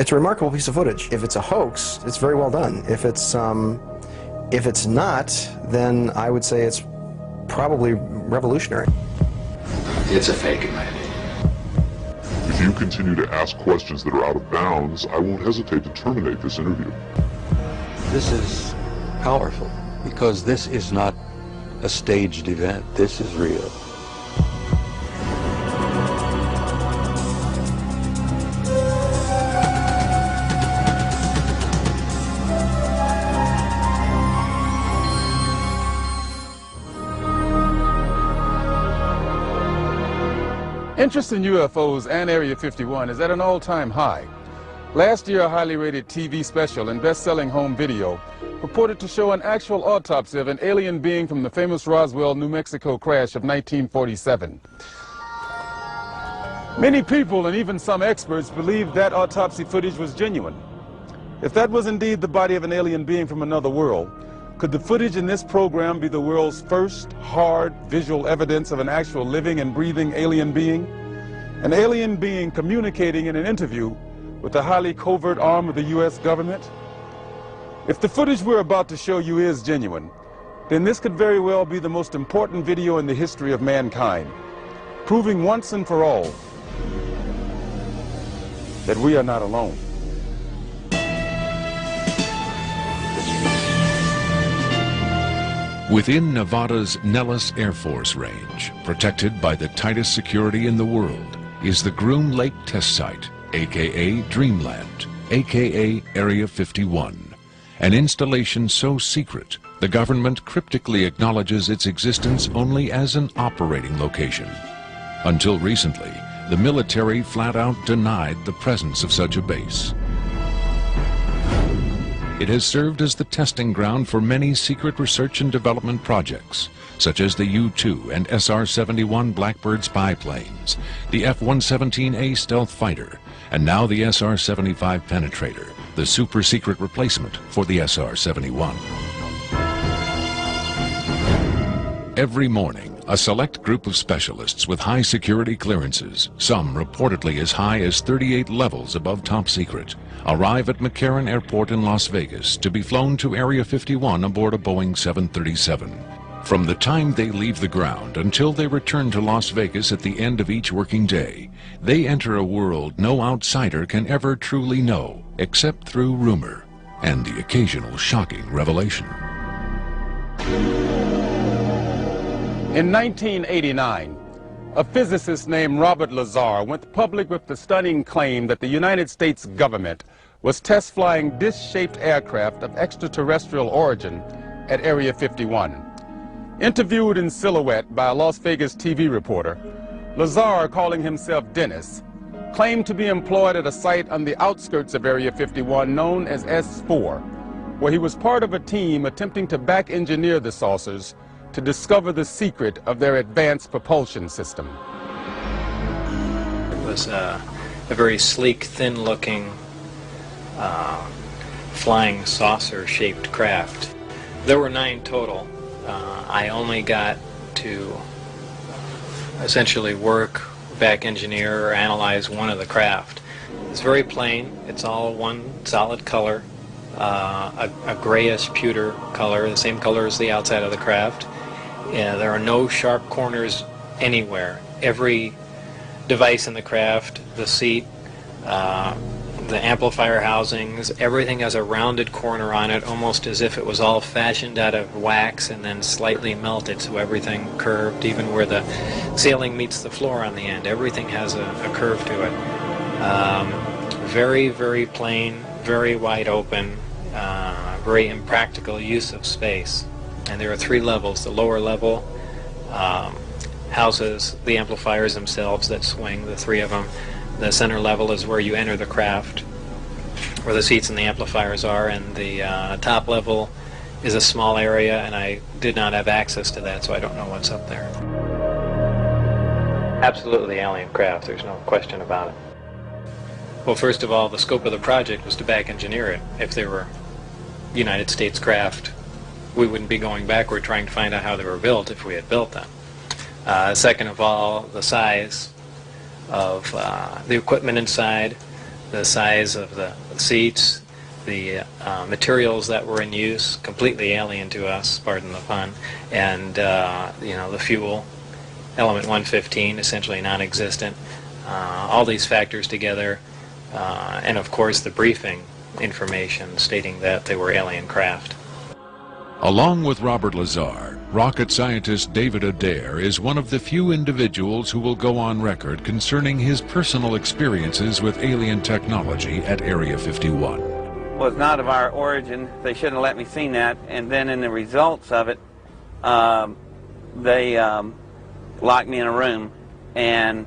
It's a remarkable piece of footage. If it's a hoax, it's very well done. If it's not, then I would say it's probably revolutionary. It's a fake, in my opinion. If you continue to ask questions that are out of bounds, I won't hesitate to terminate this interview. This is powerful because this is not a staged event. This is real. Interest in UFOs and Area 51 is at an all-time high. Last year, a highly rated TV special and best-selling home video purported to show an actual autopsy of an alien being from the famous Roswell, New Mexico crash of 1947. Many people and even some experts believed that autopsy footage was genuine. If that was indeed the body of an alien being from another world, could the footage in this program be the world's first hard visual evidence of an actual living and breathing alien being? An alien being communicating in an interview with the highly covert arm of the U.S. government? If the footage we're about to show you is genuine, then this could very well be the most important video in the history of mankind, proving once and for all that we are not alone. Within Nevada's Nellis Air Force Range, protected by the tightest security in the world, is the Groom Lake Test Site, aka Dreamland, aka Area 51. An installation so secret, the government cryptically acknowledges its existence only as an operating location. Until recently, the military flat out denied the presence of such a base. It has served as the testing ground for many secret research and development projects, such as the U-2 and SR-71 Blackbird spy planes, the F-117A stealth fighter, and now the SR-75 penetrator, the super-secret replacement for the SR-71. Every morning, a select group of specialists with high security clearances, some reportedly as high as 38 levels above top secret, arrive at McCarran Airport in Las Vegas to be flown to Area 51 aboard a Boeing 737. From the time they leave the ground until they return to Las Vegas at the end of each working day, they enter a world no outsider can ever truly know, except through rumor and the occasional shocking revelation. In 1989, a physicist named Robert Lazar went public with the stunning claim that the United States government was test flying disc-shaped aircraft of extraterrestrial origin at Area 51. Interviewed in silhouette by a Las Vegas TV reporter, Lazar, calling himself Dennis, claimed to be employed at a site on the outskirts of Area 51 known as S4, where he was part of a team attempting to back-engineer the saucers to discover the secret of their advanced propulsion system. It was a very sleek, thin-looking, flying saucer-shaped craft. There were 9 total. I only got to essentially work, back engineer, or analyze one of the craft. It's very plain. It's all one solid color, a grayish pewter color, the same color as the outside of the craft. There are no sharp corners anywhere. Every device in the craft, the seat, the amplifier housings, everything has a rounded corner on it, almost as if it was all fashioned out of wax and then slightly melted, so everything curved, even where the ceiling meets the floor on the end. Everything has a curve to it. Very, very plain, very wide open, very impractical use of space. And there are 3 levels. The lower level houses the amplifiers themselves that swing, the 3 of them. The center level is where you enter the craft, where the seats and the amplifiers are, and the top level is a small area, and I did not have access to that, so I don't know what's up there. Absolutely alien craft, there's no question about it. Well, first of all, the scope of the project was to back engineer it. If they were United States craft, we wouldn't be going backward trying to find out how they were built if we had built them. Second of all, the size of the equipment inside, the size of the seats, the materials that were in use, completely alien to us, pardon the pun, and the fuel, element 115, essentially non-existent. All these factors together, and of course the briefing information stating that they were alien craft. Along with Robert Lazar, rocket scientist David Adair is one of the few individuals who will go on record concerning his personal experiences with alien technology at Area 51. Was not of our origin. They shouldn't have let me see that. And then in the results of it, they locked me in a room. And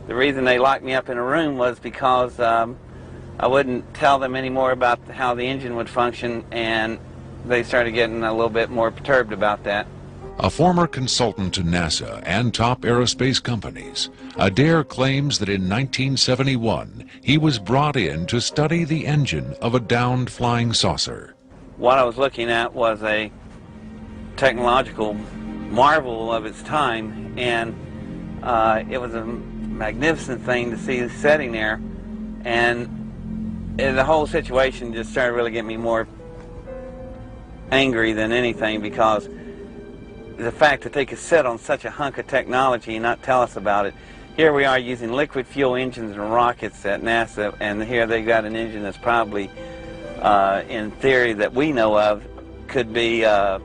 the reason they locked me up in a room was because I wouldn't tell them any more about how the engine would function, and they started getting a little bit more perturbed about that. A former consultant to NASA and top aerospace companies, Adair claims that in 1971 he was brought in to study the engine of a downed flying saucer. What I was looking at was a technological marvel of its time, and it was a magnificent thing to see sitting there, and the whole situation just started really getting me more angry than anything, because the fact that they could sit on such a hunk of technology and not tell us about it. Here we are using liquid fuel engines and rockets at NASA, and here they got an engine that's probably, in theory that we know of, could be a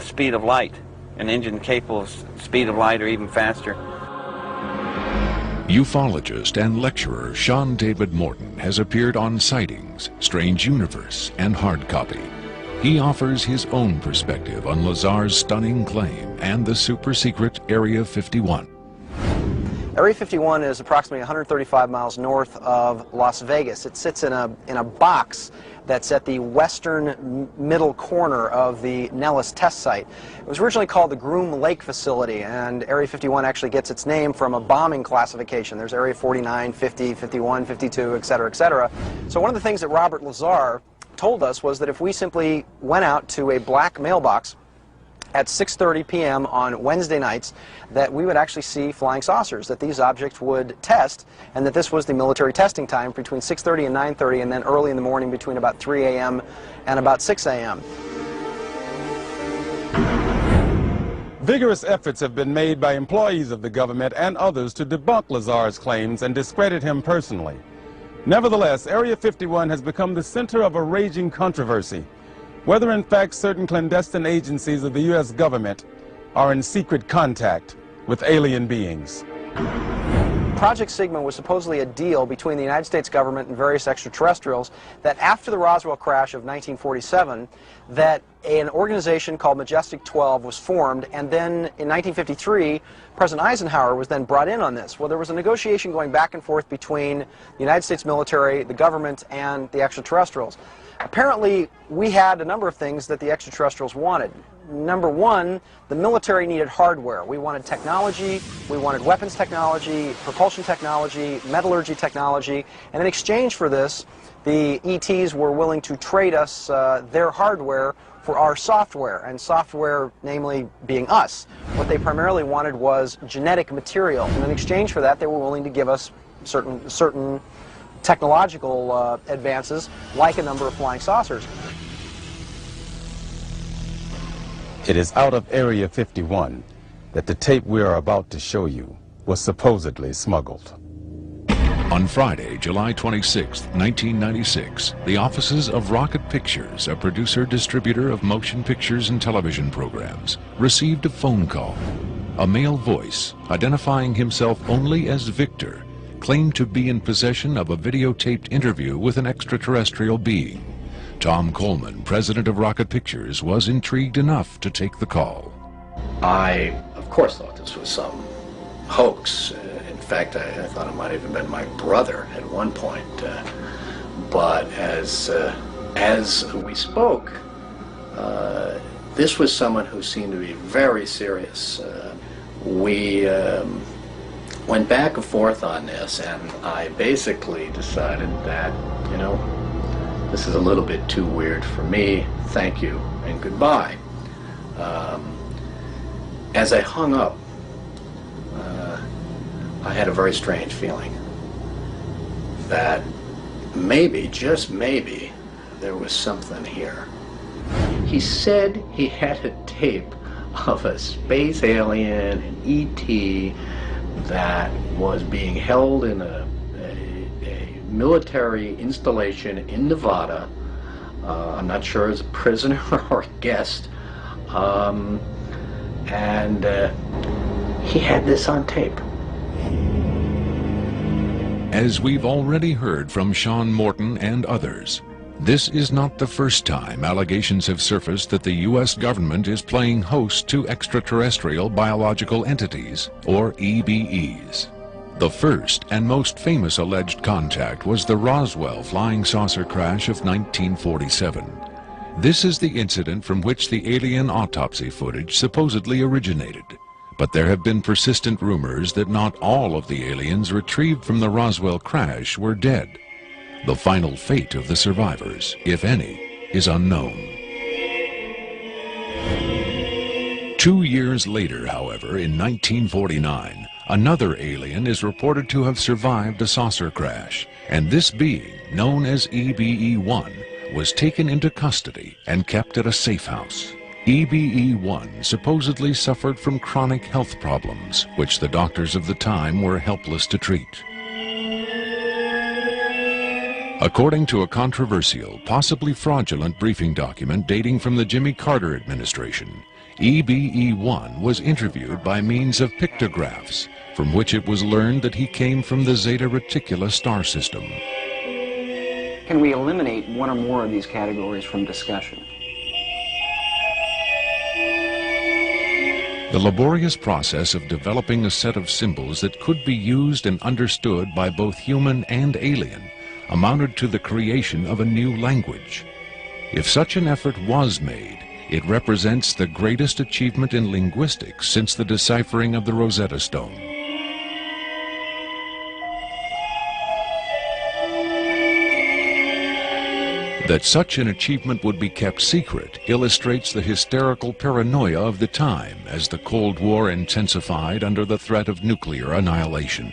speed of light, an engine capable of speed of light or even faster. Ufologist and lecturer Sean David Morton has appeared on Sightings, Strange Universe, and Hard Copy. He offers his own perspective on Lazar's stunning claim and the super-secret Area 51. Area 51 is approximately 135 miles north of Las Vegas. It sits in a box that's at the western middle corner of the Nellis test site. It was originally called the Groom Lake Facility, and Area 51 actually gets its name from a bombing classification. There's Area 49, 50, 51, 52, etc., etc. So one of the things that Robert Lazar told us was that if we simply went out to a black mailbox at 6:30 p.m. on Wednesday nights, that we would actually see flying saucers, that these objects would test, and that this was the military testing time between 6:30 and 9:30, and then early in the morning between about 3 a.m. and about 6 a.m. Vigorous efforts have been made by employees of the government and others to debunk Lazar's claims and discredit him personally. Nevertheless, Area 51 has become the center of a raging controversy, whether in fact certain clandestine agencies of the U.S. government are in secret contact with alien beings. Project Sigma was supposedly a deal between the United States government and various extraterrestrials that after the Roswell crash of 1947, that an organization called Majestic 12 was formed, and then in 1953, President Eisenhower was then brought in on this. Well, there was a negotiation going back and forth between the United States military, the government, and the extraterrestrials. Apparently, we had a number of things that the extraterrestrials wanted. Number one, the military needed hardware. We wanted technology, we wanted weapons technology, propulsion technology, metallurgy technology, and in exchange for this, the ETs were willing to trade us their hardware for our software, and software namely being us. What they primarily wanted was genetic material, and in exchange for that, they were willing to give us certain technological advances, like a number of flying saucers. It is out of Area 51 that the tape we are about to show you was supposedly smuggled. On Friday, July 26, 1996, the offices of Rocket Pictures, a producer-distributor of motion pictures and television programs, received a phone call. A male voice, identifying himself only as Victor, claimed to be in possession of a videotaped interview with an extraterrestrial being. Tom Coleman, president of Rocket Pictures, was intrigued enough to take the call. I, of course, thought this was some hoax. In fact, I thought it might have even been my brother at one point. But as we spoke, this was someone who seemed to be very serious. We went back and forth on this, and I basically decided that, you know, this is a little bit too weird for me. Thank you and goodbye. As I hung up, I had a very strange feeling that maybe, just maybe, there was something here. He said he had a tape of a space alien, an ET, that was being held in a military installation in Nevada. I'm not sure as a prisoner or a guest. And he had this on tape. As we've already heard from Sean Morton and others, this is not the first time allegations have surfaced that the U.S. government is playing host to extraterrestrial biological entities, or EBEs. The first and most famous alleged contact was the Roswell flying saucer crash of 1947. This is the incident from which the alien autopsy footage supposedly originated. But there have been persistent rumors that not all of the aliens retrieved from the Roswell crash were dead. The final fate of the survivors, if any, is unknown. 2 years later, however, in 1949, another alien is reported to have survived a saucer crash, and this being, known as EBE-1, was taken into custody and kept at a safe house. EBE-1 supposedly suffered from chronic health problems, which the doctors of the time were helpless to treat. According to a controversial, possibly fraudulent briefing document dating from the Jimmy Carter administration, EBE-1 was interviewed by means of pictographs, from which it was learned that he came from the Zeta Reticuli star system. Can we eliminate one or more of these categories from discussion? The laborious process of developing a set of symbols that could be used and understood by both human and alien amounted to the creation of a new language. If such an effort was made, it represents the greatest achievement in linguistics since the deciphering of the Rosetta Stone. That such an achievement would be kept secret illustrates the hysterical paranoia of the time as the Cold War intensified under the threat of nuclear annihilation.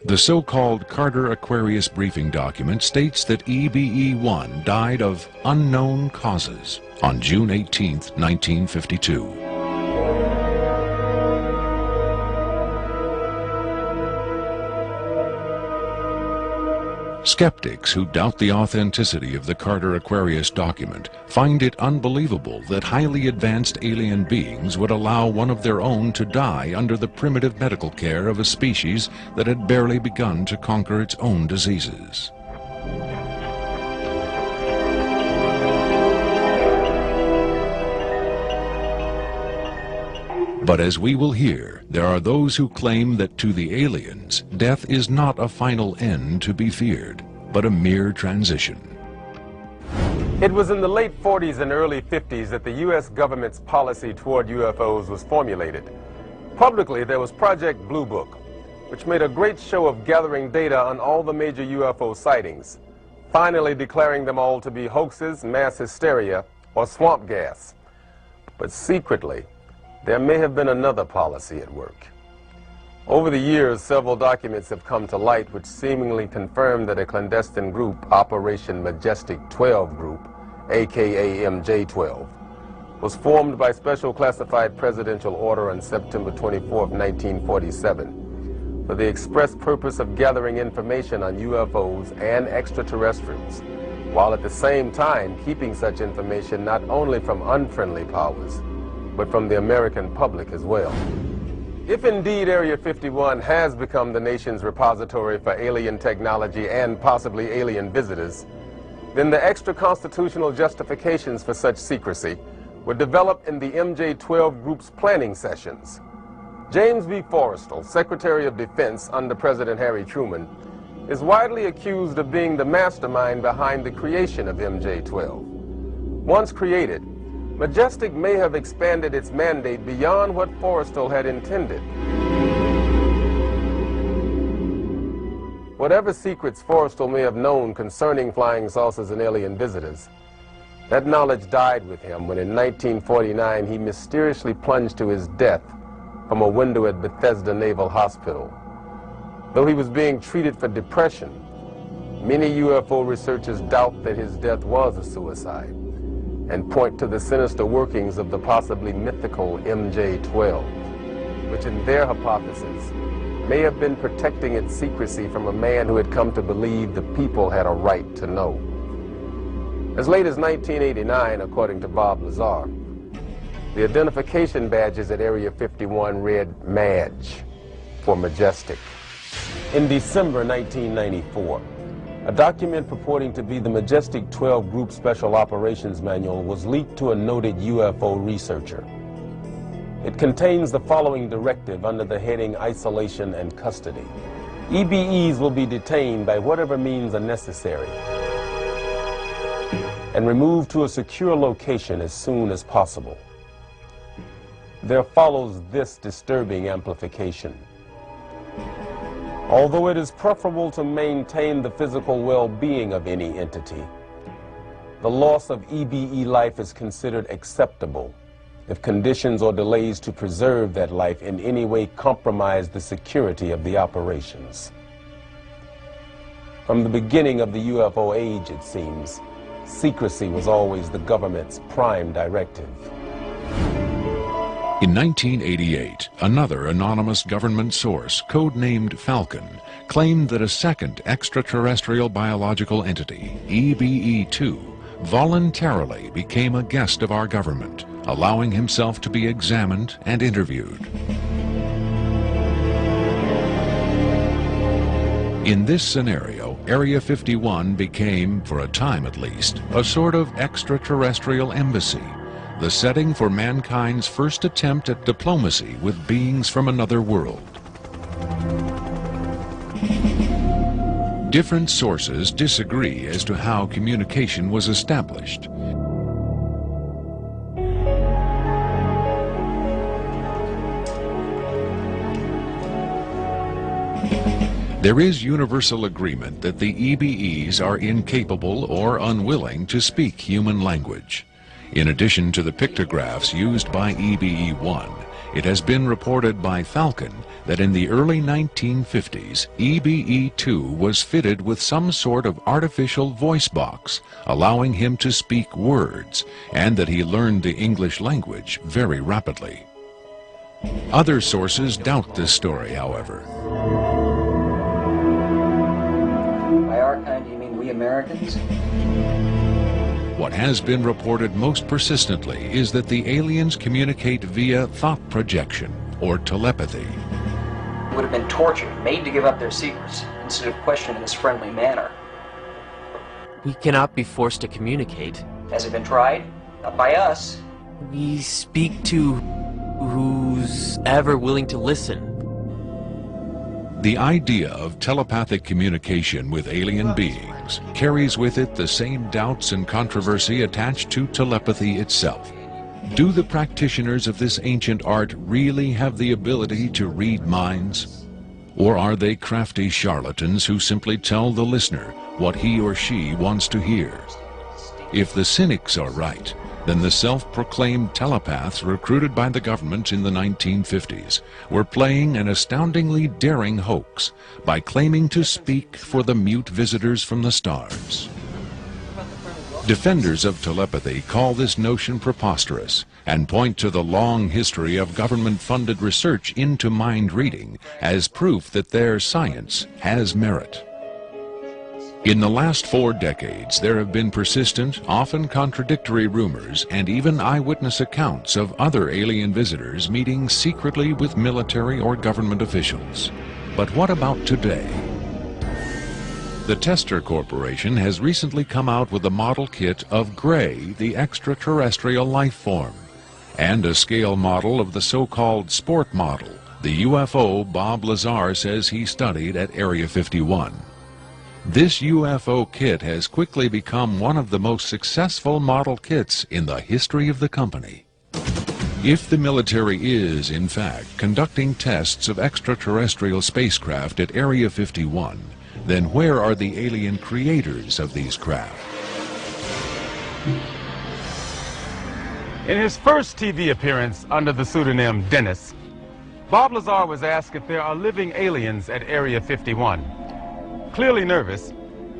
The so-called Carter-Aquarius briefing document states that EBE-1 died of unknown causes on June 18, 1952. Skeptics who doubt the authenticity of the Carter-Aquarius document find it unbelievable that highly advanced alien beings would allow one of their own to die under the primitive medical care of a species that had barely begun to conquer its own diseases. But as we will hear, there are those who claim that to the aliens, death is not a final end to be feared, but a mere transition. It was in the late 40s and early 50s that the U.S. government's policy toward UFOs was formulated. Publicly, there was Project Blue Book, which made a great show of gathering data on all the major UFO sightings, finally declaring them all to be hoaxes, mass hysteria, or swamp gas. But secretly, there may have been another policy at work. Over the years, several documents have come to light which seemingly confirm that a clandestine group, Operation Majestic 12 Group, aka MJ-12, was formed by special classified presidential order on September 24, 1947, for the express purpose of gathering information on UFOs and extraterrestrials, while at the same time keeping such information not only from unfriendly powers, but from the American public as well. If indeed Area 51 has become the nation's repository for alien technology and possibly alien visitors, then the extra-constitutional justifications for such secrecy were developed in the MJ-12 Group's planning sessions. James B. Forrestal, Secretary of Defense under President Harry Truman, is widely accused of being the mastermind behind the creation of MJ-12. Once created, Majestic may have expanded its mandate beyond what Forrestal had intended. Whatever secrets Forrestal may have known concerning flying saucers and alien visitors, that knowledge died with him when in 1949 he mysteriously plunged to his death from a window at Bethesda Naval Hospital. Though he was being treated for depression, many UFO researchers doubt that his death was a suicide and point to the sinister workings of the possibly mythical MJ-12, which in their hypothesis may have been protecting its secrecy from a man who had come to believe the people had a right to know. As late as 1989, according to Bob Lazar, the identification badges at Area 51 read MAJ for Majestic. In December 1994, a document purporting to be the Majestic 12 Group Special Operations Manual was leaked to a noted UFO researcher. It contains the following directive under the heading Isolation and Custody. EBEs will be detained by whatever means are necessary and removed to a secure location as soon as possible. There follows this disturbing amplification. Although it is preferable to maintain the physical well-being of any entity, the loss of EBE life is considered acceptable if conditions or delays to preserve that life in any way compromise the security of the operations. From the beginning of the UFO age, it seems, secrecy was always the government's prime directive. In 1988, another anonymous government source, codenamed Falcon, claimed that a second extraterrestrial biological entity, EBE-2, voluntarily became a guest of our government, allowing himself to be examined and interviewed. In this scenario, Area 51 became, for a time at least, a sort of extraterrestrial embassy, the setting for mankind's first attempt at diplomacy with beings from another world. Different sources disagree as to how communication was established. There is universal agreement that the EBEs are incapable or unwilling to speak human language. In addition to the pictographs used by EBE-1, it has been reported by Falcon that in the early 1950s, EBE-2 was fitted with some sort of artificial voice box, allowing him to speak words, and that he learned the English language very rapidly. Other sources doubt this story, however. By our kind, you mean we Americans? What has been reported most persistently is that the aliens communicate via thought projection, or telepathy. Would have been tortured, made to give up their secrets, instead of questioned in this friendly manner. We cannot be forced to communicate. Has it been tried? Not by us. We speak to who's ever willing to listen. The idea of telepathic communication with alien beings carries with it the same doubts and controversy attached to telepathy itself. Do the practitioners of this ancient art really have the ability to read minds? Or are they crafty charlatans who simply tell the listener what he or she wants to hear? If the cynics are right, then the self-proclaimed telepaths recruited by the government in the 1950s were playing an astoundingly daring hoax by claiming to speak for the mute visitors from the stars. Defenders of telepathy call this notion preposterous and point to the long history of government-funded research into mind reading as proof that their science has merit. In the last 4 decades, there have been persistent, often contradictory rumors and even eyewitness accounts of other alien visitors meeting secretly with military or government officials. But what about today? The Tester Corporation has recently come out with a model kit of Gray, the extraterrestrial life form, and a scale model of the so-called sport model, the UFO Bob Lazar says he studied at Area 51. This UFO kit has quickly become one of the most successful model kits in the history of the company. If the military is, in fact, conducting tests of extraterrestrial spacecraft at Area 51, then where are the alien creators of these craft? In his first TV appearance under the pseudonym Dennis, Bob Lazar was asked if there are living aliens at Area 51. Clearly nervous,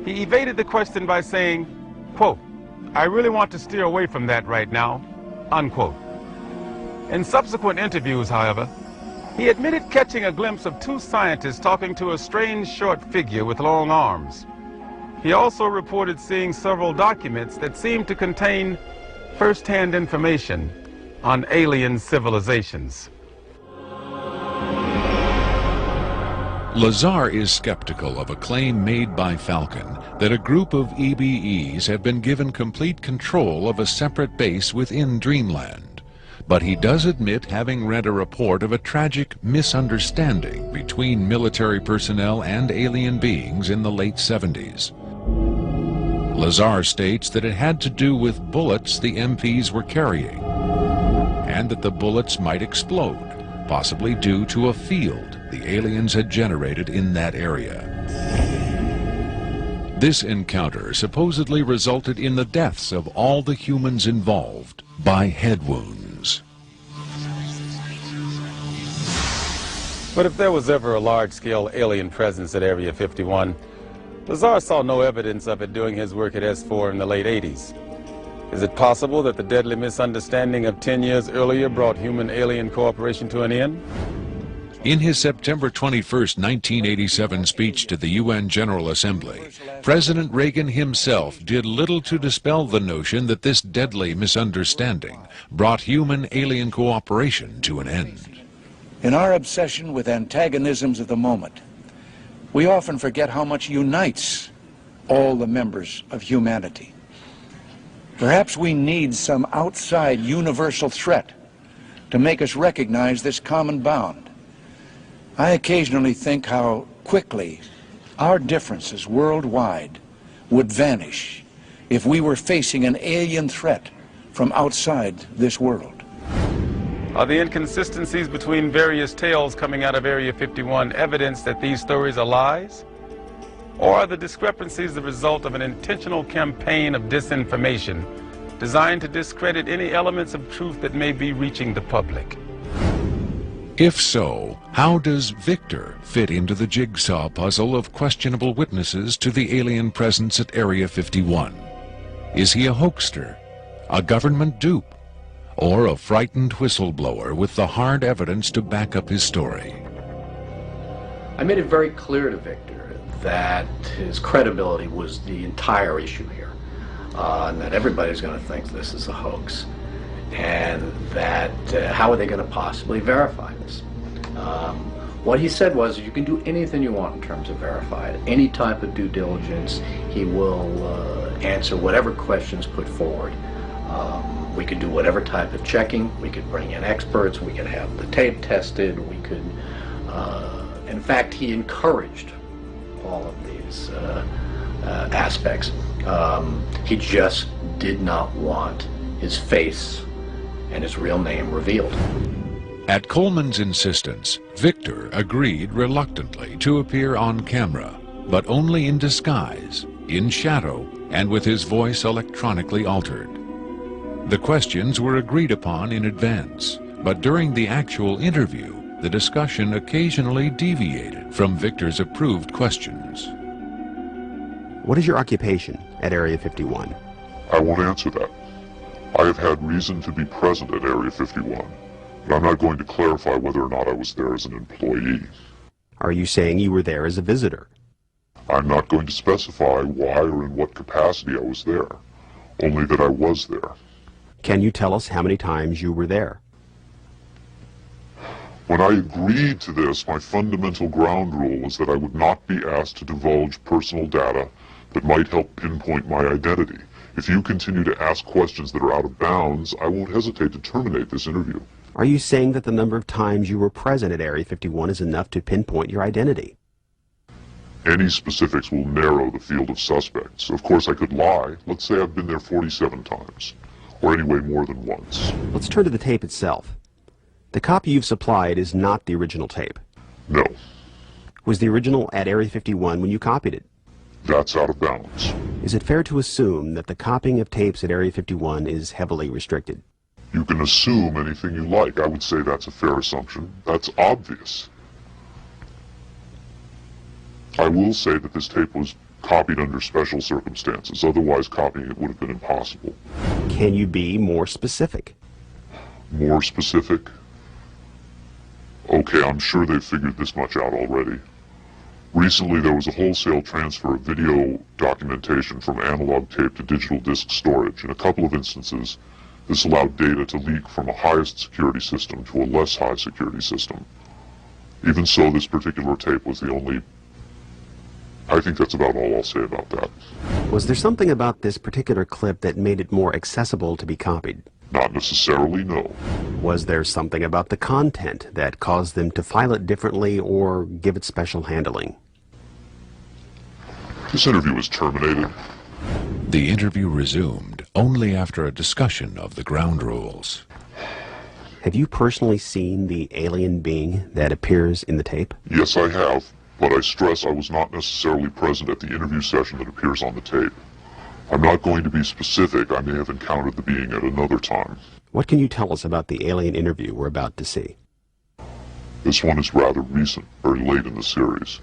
he evaded the question by saying, quote, "I really want to steer away from that right now," unquote. In subsequent interviews, however, he admitted catching a glimpse of two scientists talking to a strange short figure with long arms. He also reported seeing several documents that seemed to contain first-hand information on alien civilizations. Lazar is skeptical of a claim made by Falcon that a group of EBEs have been given complete control of a separate base within Dreamland. But he does admit having read a report of a tragic misunderstanding between military personnel and alien beings in the late 70s. Lazar states that it had to do with bullets the MPs were carrying, and that the bullets might explode, possibly due to a field the aliens had generated in that area. This encounter supposedly resulted in the deaths of all the humans involved by head wounds. But if there was ever a large-scale alien presence at Area 51, Lazar saw no evidence of it doing his work at S4 in the late 80s. Is it possible that the deadly misunderstanding of 10 years earlier brought human-alien cooperation to an end? In his September 21, 1987 speech to the UN General Assembly, President Reagan himself did little to dispel the notion that this deadly misunderstanding brought human-alien cooperation to an end. In our obsession with antagonisms of the moment, we often forget how much unites all the members of humanity. Perhaps we need some outside universal threat to make us recognize this common bound. I occasionally think how quickly our differences worldwide would vanish if we were facing an alien threat from outside this world. Are the inconsistencies between various tales coming out of Area 51 evidence that these stories are lies? Or are the discrepancies the result of an intentional campaign of disinformation designed to discredit any elements of truth that may be reaching the public? If so, how does Victor fit into the jigsaw puzzle of questionable witnesses to the alien presence at Area 51? Is he a hoaxer, a government dupe, or a frightened whistleblower with the hard evidence to back up his story? I made it very clear to Victor that his credibility was the entire issue here, and that everybody's going to think this is a hoax, and that how are they going to possibly verify this? What he said was, you can do anything you want in terms of verify it, any type of due diligence. He will answer whatever questions put forward. We could do whatever type of checking. We could bring in experts. We could have the tape tested. We could, in fact, he encouraged all of these aspects. He just did not want his face and his real name revealed. At Coleman's insistence, Victor agreed reluctantly to appear on camera, but only in disguise, in shadow, and with his voice electronically altered. The questions were agreed upon in advance, but during the actual interview, the discussion occasionally deviated from Victor's approved questions. What is your occupation at Area 51? I won't answer that. I have had reason to be present at Area 51, but I'm not going to clarify whether or not I was there as an employee. Are you saying you were there as a visitor? I'm not going to specify why or in what capacity I was there, only that I was there. Can you tell us how many times you were there? When I agreed to this, my fundamental ground rule was that I would not be asked to divulge personal data that might help pinpoint my identity. If you continue to ask questions that are out of bounds, I won't hesitate to terminate this interview. Are you saying that the number of times you were present at Area 51 is enough to pinpoint your identity? Any specifics will narrow the field of suspects. Of course, I could lie. Let's say I've been there 47 times, or anyway more than once. Let's turn to the tape itself. The copy you've supplied is not the original tape. No. Was the original at Area 51 when you copied it? That's out of bounds. Is it fair to assume that the copying of tapes at Area 51 is heavily restricted? You can assume anything you like. I would say that's a fair assumption. That's obvious. I will say that this tape was copied under special circumstances. Otherwise, copying it would have been impossible. Can you be more specific? More specific? Okay, I'm sure they've figured this much out already. Recently, there was a wholesale transfer of video documentation from analog tape to digital disk storage. In a couple of instances, this allowed data to leak from a highest security system to a less high security system. Even so, this particular tape was the only... I think that's about all I'll say about that. Was there something about this particular clip that made it more accessible to be copied? Not necessarily, no. Was there something about the content that caused them to file it differently or give it special handling? This interview was terminated. The interview resumed only after a discussion of the ground rules. Have you personally seen the alien being that appears in the tape? Yes, I have, but I stress I was not necessarily present at the interview session that appears on the tape. I'm not going to be specific. I may have encountered the being at another time. What can you tell us about the alien interview we're about to see? This one is rather recent, very late in the series.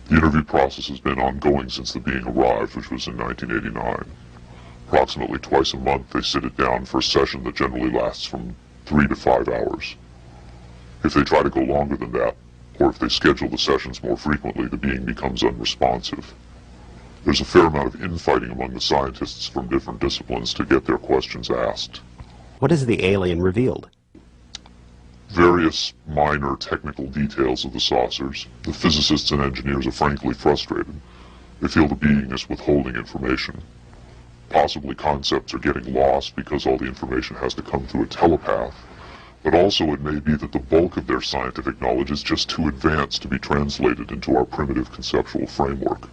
The interview process has been ongoing since the being arrived, which was in 1989. Approximately twice a month, they sit it down for a session that generally lasts from 3 to 5 hours. If they try to go longer than that, or if they schedule the sessions more frequently, the being becomes unresponsive. There's a fair amount of infighting among the scientists from different disciplines to get their questions asked. What has the alien revealed? Various minor technical details of the saucers. The physicists and engineers are frankly frustrated. They feel the being is withholding information. Possibly concepts are getting lost because all the information has to come through a telepath. But also it may be that the bulk of their scientific knowledge is just too advanced to be translated into our primitive conceptual framework.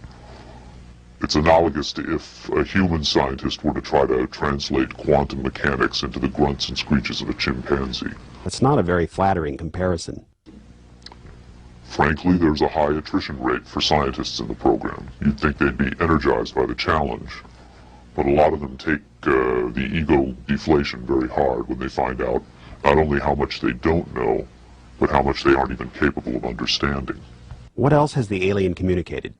It's analogous to if a human scientist were to try to translate quantum mechanics into the grunts and screeches of a chimpanzee. That's not a very flattering comparison. Frankly, there's a high attrition rate for scientists in the program. You'd think they'd be energized by the challenge, but a lot of them take the ego deflation very hard when they find out not only how much they don't know, but how much they aren't even capable of understanding. What else has the alien communicated?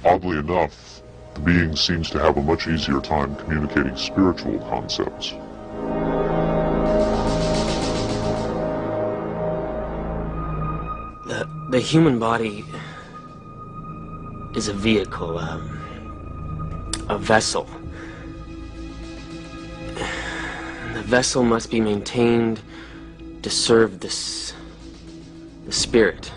Oddly enough, the being seems to have a much easier time communicating spiritual concepts. The human body is a vehicle, a vessel. The vessel must be maintained to serve the spirit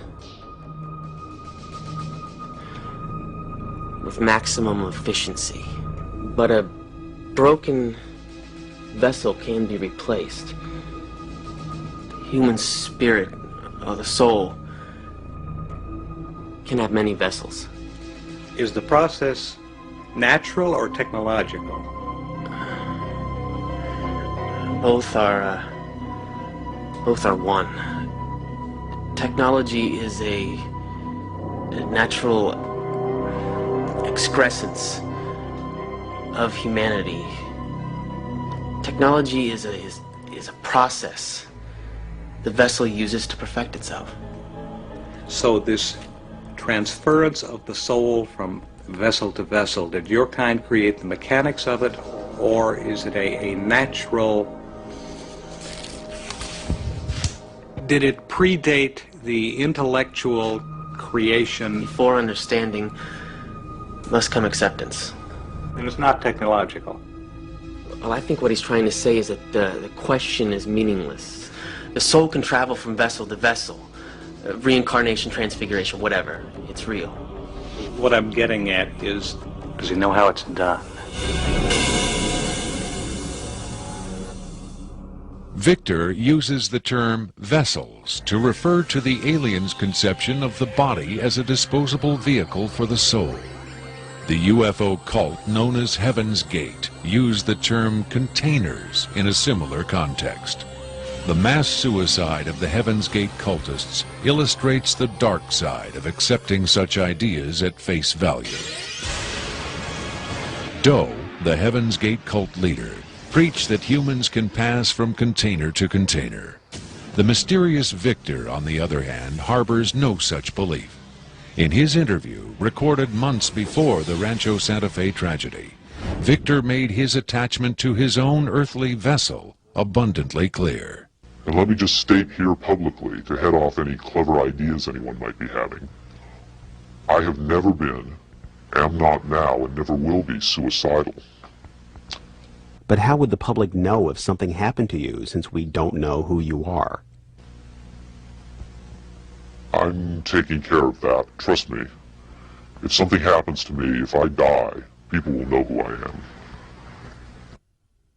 with maximum efficiency. But a broken vessel can be replaced. The human spirit, or the soul, can have many vessels. Is the process natural or technological? Both are one. Technology is a natural excrescence of humanity. Technology is a process the vessel uses to perfect itself. So this transference of the soul from vessel to vessel, did your kind create the mechanics of it, or is it a natural... Did it predate the intellectual creation? Before understanding must come acceptance. And it's not technological. Well, I think what he's trying to say is that the question is meaningless. The soul can travel from vessel to vessel. Reincarnation, transfiguration, whatever. It's real. What I'm getting at is, does he know how it's done? Victor uses the term vessels to refer to the alien's conception of the body as a disposable vehicle for the soul. The UFO cult known as Heaven's Gate used the term containers in a similar context. The mass suicide of the Heaven's Gate cultists illustrates the dark side of accepting such ideas at face value. Doe, the Heaven's Gate cult leader, preach that humans can pass from container to container. The mysterious Victor, on the other hand, harbors no such belief. In his interview, recorded months before the Rancho Santa Fe tragedy, Victor made his attachment to his own earthly vessel abundantly clear. And let me just state here publicly, to head off any clever ideas anyone might be having, I have never been, am not now, and never will be suicidal. But how would the public know if something happened to you, since we don't know who you are? I'm taking care of that, trust me. If something happens to me, if I die, people will know who I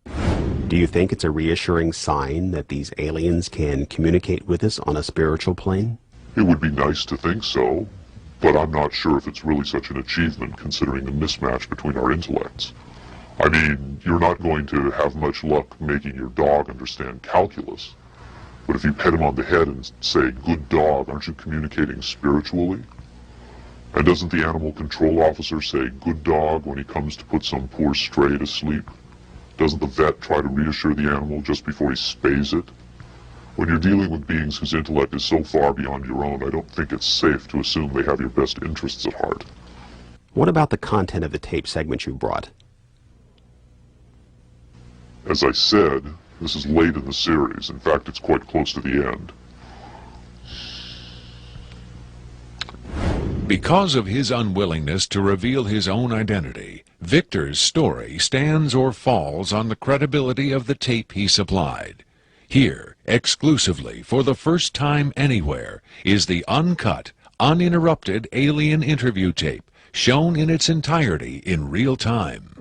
am. Do you think it's a reassuring sign that these aliens can communicate with us on a spiritual plane? It would be nice to think so, but I'm not sure if it's really such an achievement considering the mismatch between our intellects. I mean, you're not going to have much luck making your dog understand calculus, but if you pet him on the head and say, "Good dog," aren't you communicating spiritually? And doesn't the animal control officer say, "Good dog," when he comes to put some poor stray to sleep? Doesn't the vet try to reassure the animal just before he spays it? When you're dealing with beings whose intellect is so far beyond your own, I don't think it's safe to assume they have your best interests at heart. What about the content of the tape segment you brought? As I said, this is late in the series. In fact, it's quite close to the end. Because of his unwillingness to reveal his own identity, Victor's story stands or falls on the credibility of the tape he supplied. Here, exclusively, for the first time anywhere, is the uncut, uninterrupted alien interview tape, shown in its entirety in real time.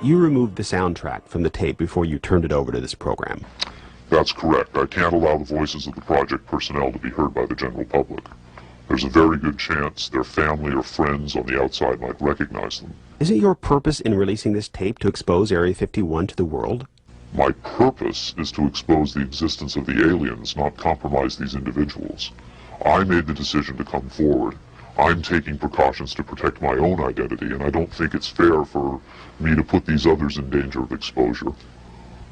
You removed the soundtrack from the tape before you turned it over to this program. That's correct. I can't allow the voices of the project personnel to be heard by the general public. There's a very good chance their family or friends on the outside might recognize them. Isn't your purpose in releasing this tape to expose Area 51 to the world? My purpose is to expose the existence of the aliens, not compromise these individuals. I made the decision to come forward. I'm taking precautions to protect my own identity, and I don't think it's fair for me to put these others in danger of exposure.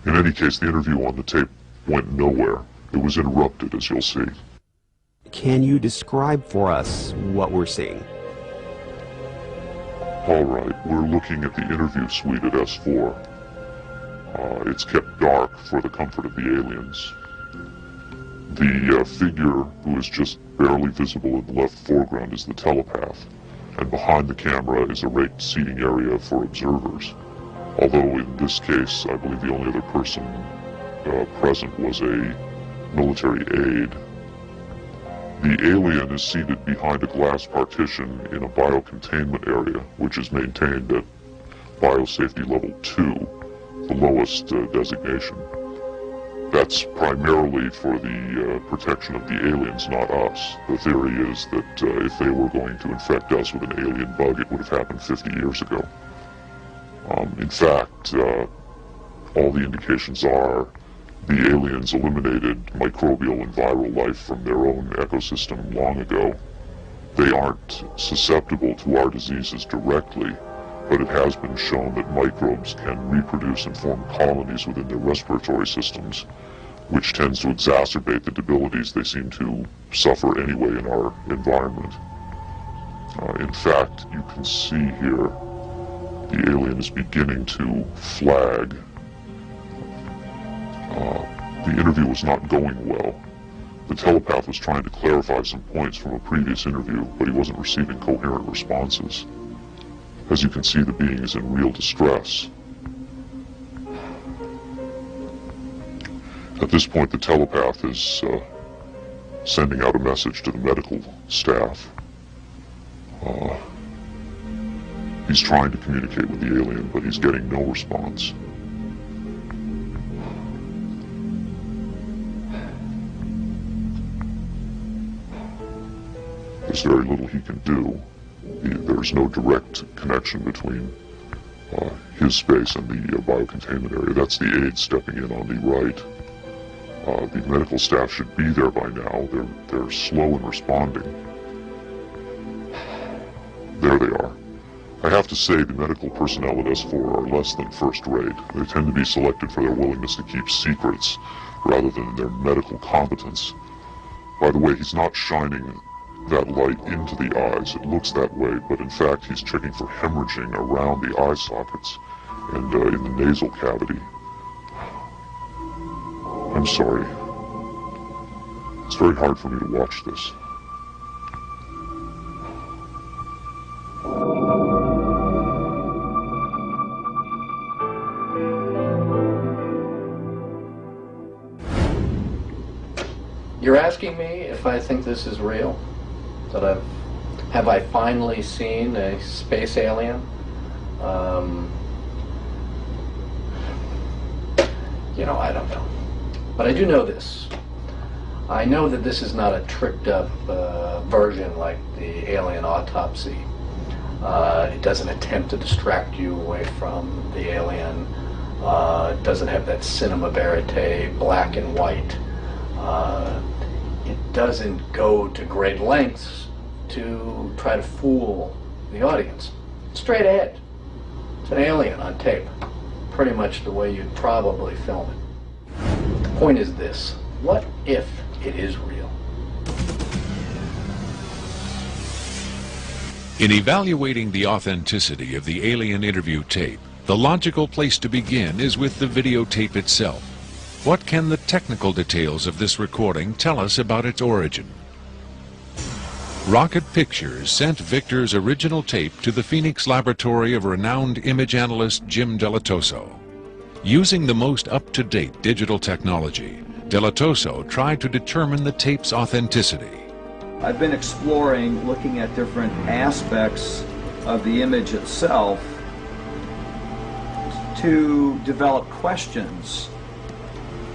In any case, the interview on the tape went nowhere. It was interrupted, as you'll see. Can you describe for us what we're seeing? All right, we're looking at the interview suite at S4. It's kept dark for the comfort of the aliens. The figure who is just barely visible in the left foreground is the telepath, and behind the camera is a raked seating area for observers. Although in this case, I believe the only other person present was a military aide. The alien is seated behind a glass partition in a biocontainment area, which is maintained at Biosafety Level 2, the lowest designation. That's primarily for the protection of the aliens, not us. The theory is that if they were going to infect us with an alien bug, it would have happened 50 years ago. In fact, all the indications are the aliens eliminated microbial and viral life from their own ecosystem long ago. They aren't susceptible to our diseases directly, but it has been shown that microbes can reproduce and form colonies within their respiratory systems, which tends to exacerbate the debilities they seem to suffer anyway in our environment. In fact, you can see here the alien is beginning to flag. The interview was not going well. The telepath was trying to clarify some points from a previous interview, but he wasn't receiving coherent responses. As you can see, the being is in real distress. At this point, the telepath is sending out a message to the medical staff. He's trying to communicate with the alien, but he's getting no response. There's very little he can do. There's no direct connection between his space and the biocontainment area. That's the aide stepping in on the right. The medical staff should be there by now. They're slow in responding. There they are. I have to say the medical personnel at S4 are less than first rate. They tend to be selected for their willingness to keep secrets rather than their medical competence. By the way, he's not shining that light into the eyes. It looks that way, but in fact he's checking for hemorrhaging around the eye sockets and in the nasal cavity. I'm sorry. It's very hard for me to watch this. You're asking me if I think this is real? That have I finally seen a space alien? You know, I don't know. But I do know this. I know that this is not a tricked up version like the alien autopsy. It doesn't attempt to distract you away from the alien. It doesn't have that cinema verite, black and white. It doesn't go to great lengths to try to fool the audience. Straight ahead. It's an alien on tape. Pretty much the way you'd probably film it. The point is this. What if it is real? In evaluating the authenticity of the alien interview tape, the logical place to begin is with the videotape itself. What can the technical details of this recording tell us about its origin? Rocket Pictures sent Victor's original tape to the Phoenix laboratory of renowned image analyst Jim Delatoso. Using the most up-to-date digital technology, Delatoso tried to determine the tape's authenticity. I've been exploring, looking at different aspects of the image itself to develop questions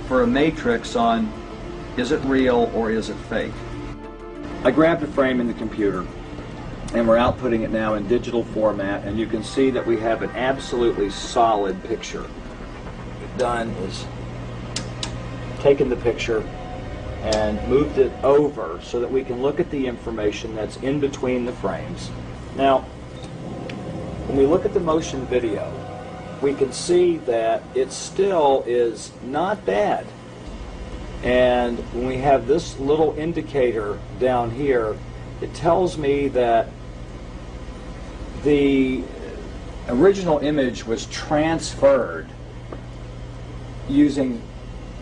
for a matrix on is it real or is it fake. I grabbed a frame in the computer and we're outputting it now in digital format, and you can see that we have an absolutely solid picture. What we've done is taken the picture and moved it over so that we can look at the information that's in between the frames. Now, when we look at the motion video, we can see that it still is not bad. And when we have this little indicator down here, it tells me that the original image was transferred using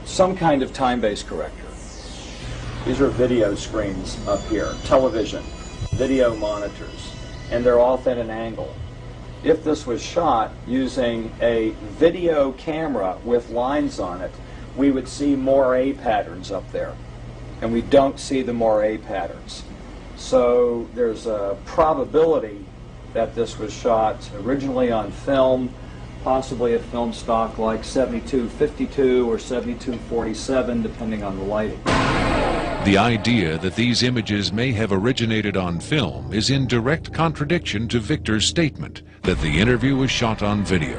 some kind of time-based corrector. These are video screens up here, television, video monitors, and they're off at an angle. If this was shot using a video camera with lines on it, we would see moire patterns up there, and we don't see the moire patterns. So there's a probability that this was shot originally on film, possibly a film stock like 7252 or 7247, depending on the lighting. The idea that these images may have originated on film is in direct contradiction to Victor's statement that the interview was shot on video.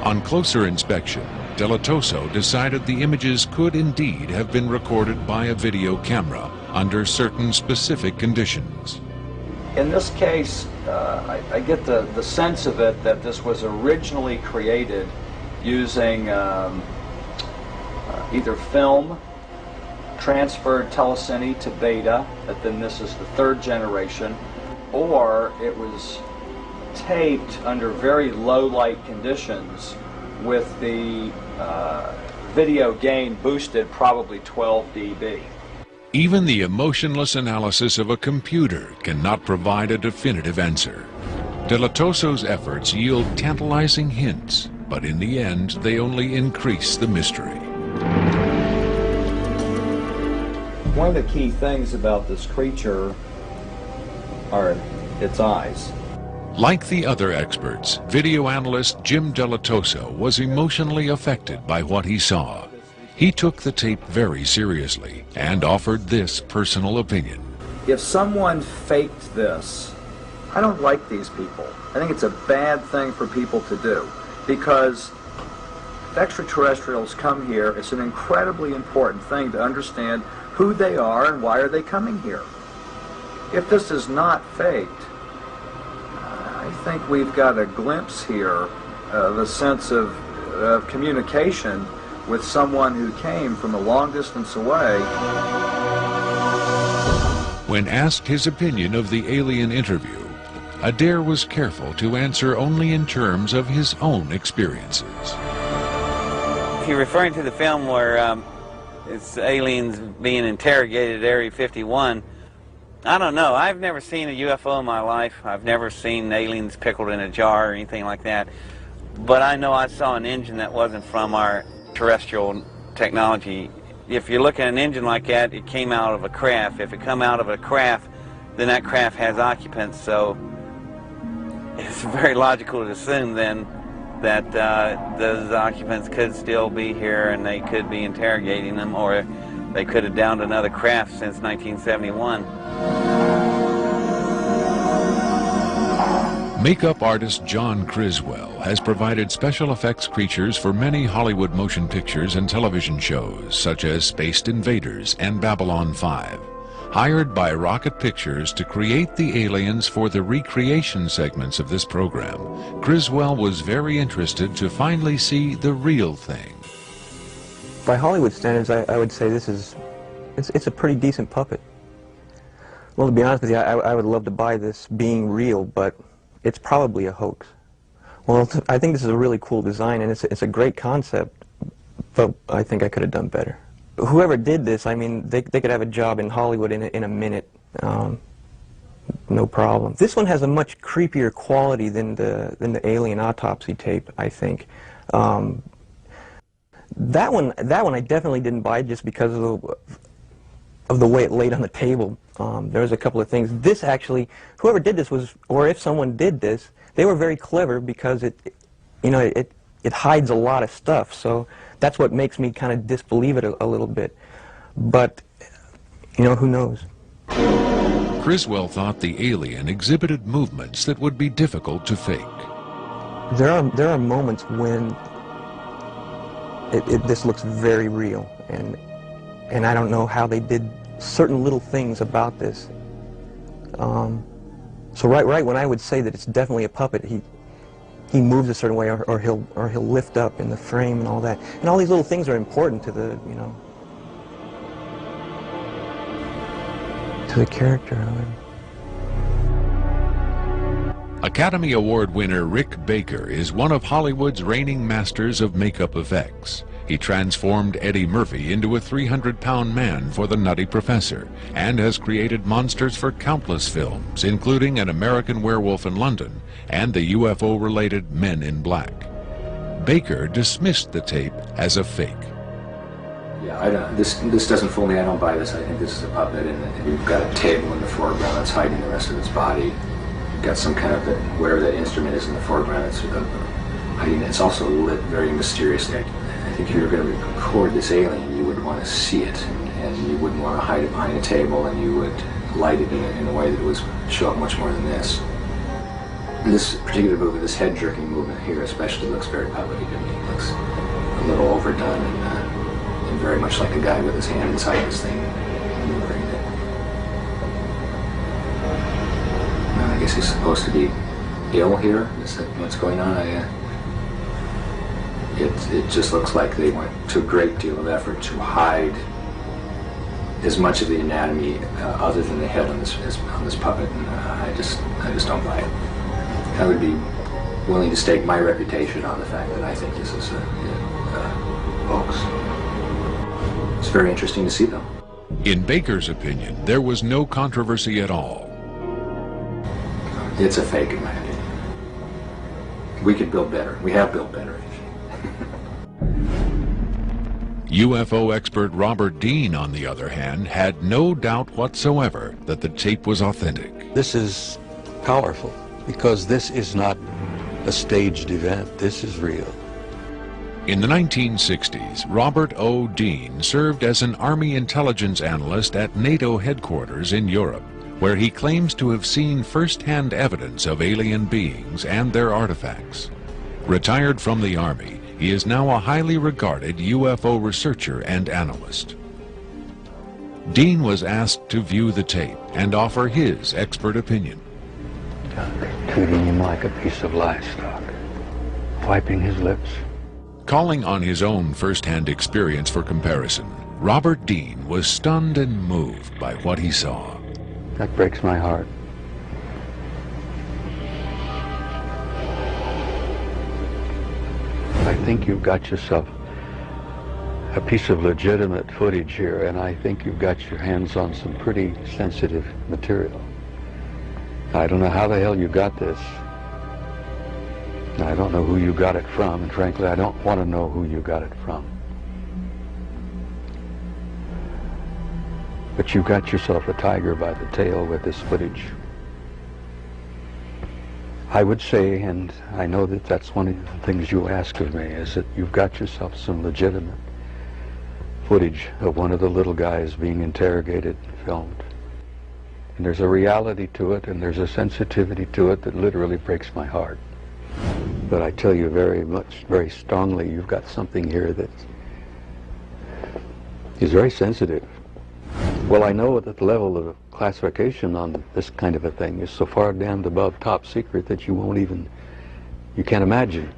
On closer inspection, Delatoso decided the images could indeed have been recorded by a video camera under certain specific conditions. In this case, I get the sense of it that this was originally created using either film, transferred telecine to beta, but then this is the third generation, or it was taped under very low light conditions with the video gain boosted probably 12 dB. Even the emotionless analysis of a computer cannot provide a definitive answer. Delatoso's efforts yield tantalizing hints, but in the end they only increase the mystery. One of the key things about this creature are its eyes. Like the other experts, video analyst Jim Delatoso was emotionally affected by what he saw. He took the tape very seriously and offered this personal opinion. If someone faked this, I don't like these people. I think it's a bad thing for people to do, because if extraterrestrials come here, it's an incredibly important thing to understand who they are and why are they coming here. If this is not faked, I think we've got a glimpse here of a sense of communication with someone who came from a long distance away. When asked his opinion of the alien interview, Adair was careful to answer only in terms of his own experiences. If you're referring to the film where it's aliens being interrogated at Area 51, I don't know. I've never seen a UFO in my life. I've never seen aliens pickled in a jar or anything like that. But I know I saw an engine that wasn't from our terrestrial technology. If you look at an engine like that, it came out of a craft. If it come out of a craft, then that craft has occupants. So it's very logical to assume then that those occupants could still be here and they could be interrogating them, or they could have downed another craft since 1971. Makeup artist John Criswell has provided special effects creatures for many Hollywood motion pictures and television shows, such as Spaced Invaders and Babylon 5. Hired by Rocket Pictures to create the aliens for the recreation segments of this program, Criswell was very interested to finally see the real thing. By Hollywood standards, I would say it's a pretty decent puppet. Well, to be honest with you, I would love to buy this being real, but it's probably a hoax. Well, I think this is a really cool design, and it's a great concept, but I think I could have done better. Whoever did this, I mean, they could have a job in Hollywood in a minute, no problem. This one has a much creepier quality than the alien autopsy tape, I think. That one I definitely didn't buy just because of the way it laid on the table. There was a couple of things. This actually, whoever did this was, or if someone did this, they were very clever because it it hides a lot of stuff, so that's what makes me kind of disbelieve it a little bit. But, you know, who knows? Criswell thought the alien exhibited movements that would be difficult to fake. There are moments when this looks very real, and I don't know how they did certain little things about this. So right when I would say that it's definitely a puppet, he moves a certain way, or he'll lift up in the frame and all that, and all these little things are important to the, you know, to the character of it. Academy Award winner Rick Baker is one of Hollywood's reigning masters of makeup effects. He transformed Eddie Murphy into a 300-pound man for The Nutty Professor and has created monsters for countless films, including An American Werewolf in London and the UFO-related Men in Black. Baker dismissed the tape as a fake. Yeah, this doesn't fool me. I don't buy this. I think this is a puppet, and you've got a table in the foreground that's hiding the rest of its body. You've got some kind of whatever that instrument is in the foreground. It's hiding. It's also lit very mysteriously. I think if you were going to record this alien, you would want to see it, and you wouldn't want to hide it behind a table, and you would light it in a way that would show up much more than this. This particular movement, this head-jerking movement here especially, looks very puppety to me. It looks a little overdone and very much like a guy with his hand inside this thing maneuvering it. I guess he's supposed to be ill here. Is that what's going on? It just looks like they went to a great deal of effort to hide as much of the anatomy other than the head on this puppet, and I just don't buy it. I would be willing to stake my reputation on the fact that I think this is a hoax. It's very interesting to see, though. In Baker's opinion, there was no controversy at all. It's a fake, in my opinion. We could build better. We have built better. UFO expert Robert Dean, on the other hand, had no doubt whatsoever that the tape was authentic. This is powerful because this is not a staged event. This is real. In the 1960s, Robert O. Dean served as an Army intelligence analyst at NATO headquarters in Europe, where he claims to have seen first-hand evidence of alien beings and their artifacts. Retired from the Army, he is now a highly regarded UFO researcher and analyst. Dean was asked to view the tape and offer his expert opinion. Treating him like a piece of livestock, wiping his lips. Calling on his own first-hand experience for comparison, Robert Dean was stunned and moved by what he saw. That breaks my heart. I think you've got yourself a piece of legitimate footage here, and I think you've got your hands on some pretty sensitive material. I don't know how the hell you got this. I don't know who you got it from, and frankly, I don't want to know who you got it from. But you got yourself a tiger by the tail with this footage. I would say, and I know that that's one of the things you ask of me, is that you've got yourself some legitimate footage of one of the little guys being interrogated and filmed. And there's a reality to it, and there's a sensitivity to it that literally breaks my heart. But I tell you very strongly, you've got something here that is very sensitive. Well, I know that the level of classification on this kind of a thing is so far damned above top secret that you can't imagine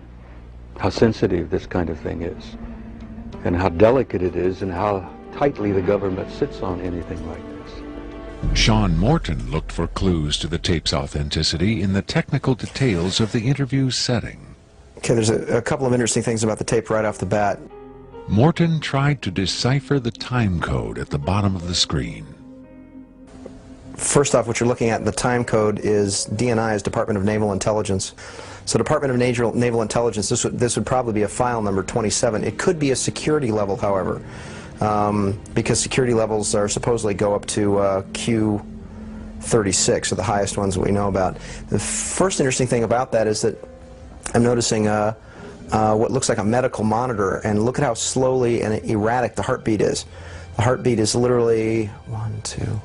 how sensitive this kind of thing is, and how delicate it is, and how tightly the government sits on anything like this. Sean Morton looked for clues to the tape's authenticity in the technical details of the interview's setting. Okay, there's a couple of interesting things about the tape right off the bat. Morton tried to decipher the time code at the bottom of the screen. First off, what you're looking at in the time code is DNI's Department of Naval Intelligence. So Department of Naval Intelligence, this would probably be a file number 27. It could be a security level, however, because security levels are supposedly go up to Q36, or the highest ones that we know about. The first interesting thing about that is that I'm noticing what looks like a medical monitor, and look at how slowly and erratic the heartbeat is. The heartbeat is literally 1, 2.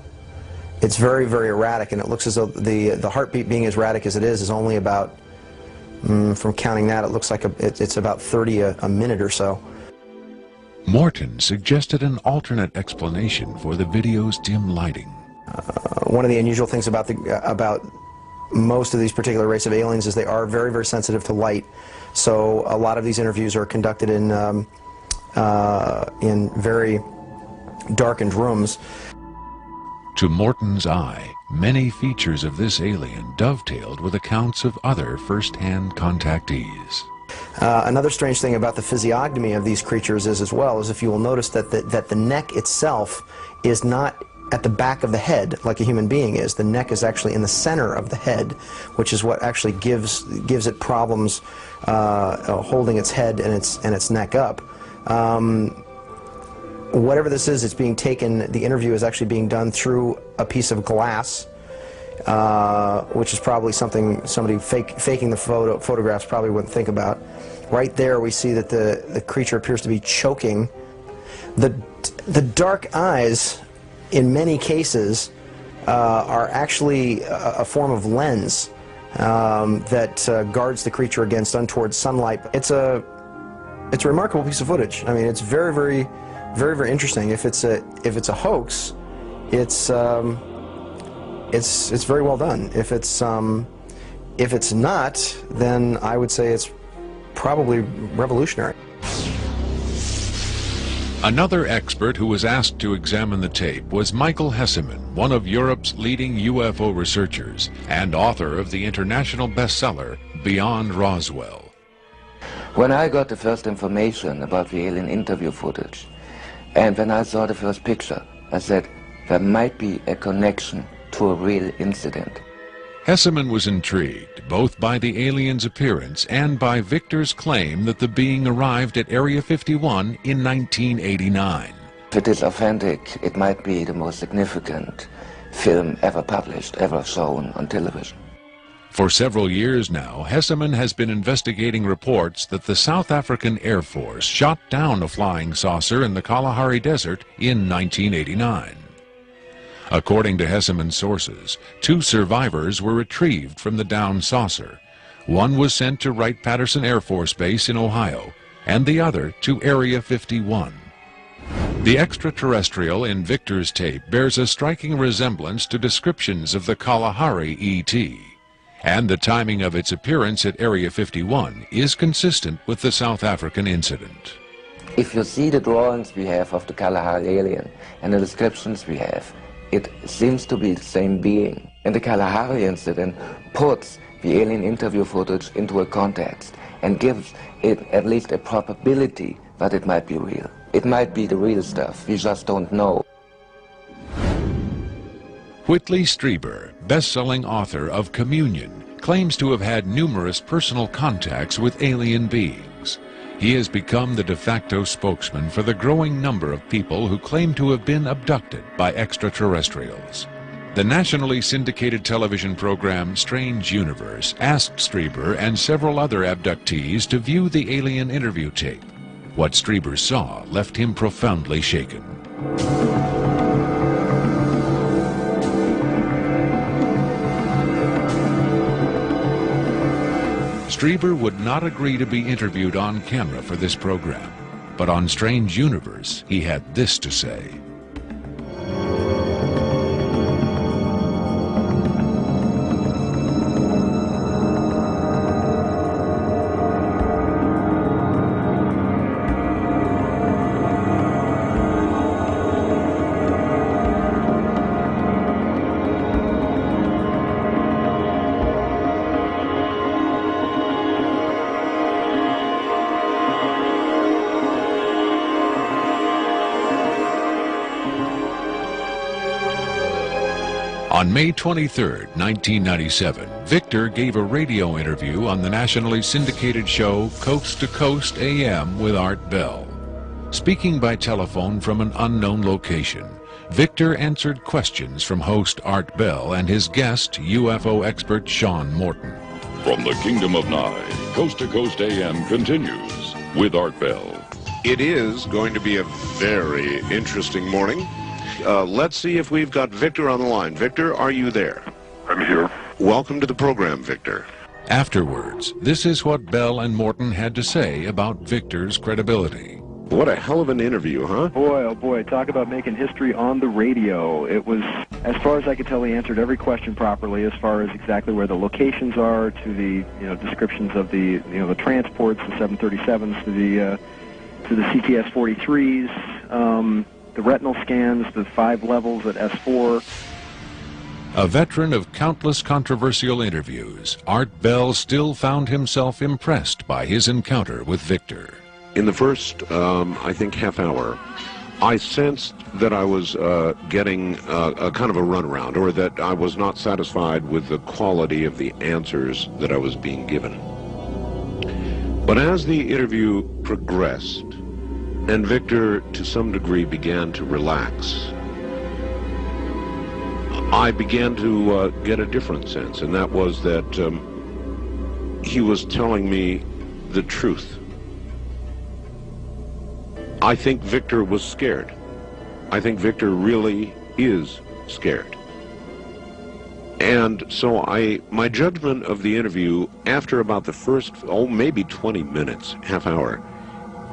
It's very, very erratic, and it looks as though the heartbeat being as erratic as it is only about, from counting that, it looks like it's about 30 a minute or so. Morton suggested an alternate explanation for the video's dim lighting. One of the unusual things about most of these particular race of aliens is they are very, very sensitive to light. So a lot of these interviews are conducted in very darkened rooms. To Morton's eye, many features of this alien dovetailed with accounts of other first-hand contactees. Another strange thing about the physiognomy of these creatures is, as well, is if you will notice that the neck itself is not at the back of the head like a human being is. The neck is actually in the center of the head, which is what actually gives it problems holding its head and its neck up. Whatever this is, it's being taken, the interview is actually being done through a piece of glass, which is probably something somebody faking the photographs probably wouldn't think about. Right there we see that the creature appears to be choking. The dark eyes, in many cases, are actually a form of lens that guards the creature against untoward sunlight. It's a remarkable piece of footage. I mean, it's very, very, very, very interesting. If it's a hoax, it's very well done. If it's not, then I would say it's probably revolutionary. Another expert who was asked to examine the tape was Michael Hesseman, one of Europe's leading UFO researchers and author of the international bestseller Beyond Roswell. When I got the first information about the alien interview footage, and when I saw the first picture, I said there might be a connection to a real incident. Hesseman was intrigued both by the alien's appearance and by Victor's claim that the being arrived at Area 51 in 1989. If it is authentic, it might be the most significant film ever published, ever shown on television. For several years now, Hesseman has been investigating reports that the South African Air Force shot down a flying saucer in the Kalahari Desert in 1989. According to Hesseman's sources, 2 survivors were retrieved from the downed saucer. One was sent to Wright-Patterson Air Force Base in Ohio, and the other to Area 51. The extraterrestrial in Victor's tape bears a striking resemblance to descriptions of the Kalahari ET, and the timing of its appearance at Area 51 is consistent with the South African incident. If you see the drawings we have of the Kalahari alien and the descriptions we have, it seems to be the same being. And the Kalahari incident puts the alien interview footage into a context and gives it at least a probability that it might be real. It might be the real stuff, we just don't know. Whitley Strieber, best-selling author of Communion, claims to have had numerous personal contacts with alien beings. He has become the de facto spokesman for the growing number of people who claim to have been abducted by extraterrestrials. The nationally syndicated television program Strange Universe asked Strieber and several other abductees to view the alien interview tape. What Strieber saw left him profoundly shaken. Strieber would not agree to be interviewed on camera for this program, but on Strange Universe, he had this to say. On May 23, 1997, Victor gave a radio interview on the nationally syndicated show Coast to Coast AM with Art Bell. Speaking by telephone from an unknown location, Victor answered questions from host Art Bell and his guest, UFO expert Sean Morton. From the Kingdom of Nye Coast to Coast AM continues with Art Bell. It is going to be a very interesting morning. Let's see if we've got Victor on the line. Victor, are you there? I'm here. Welcome to the program, Victor. Afterwards, this is what Bell and Morton had to say about Victor's credibility. What a hell of an interview, huh? Boy, oh boy, talk about making history on the radio. It was, as far as I could tell, he answered every question properly as far as exactly where the locations are, to the descriptions of the the transports, the 737s, to the CTS-43s, the retinal scans, the 5 levels at S4. A veteran of countless controversial interviews, Art Bell still found himself impressed by his encounter with Victor. In the first, I think, half hour, I sensed that I was getting a kind of a runaround, or that I was not satisfied with the quality of the answers that I was being given. But as the interview progressed, and Victor, to some degree, began to relax, I began to get a different sense, and that was that he was telling me the truth. I think Victor was scared. I think Victor really is scared. And so my judgment of the interview after about the first, maybe 20 minutes, half hour,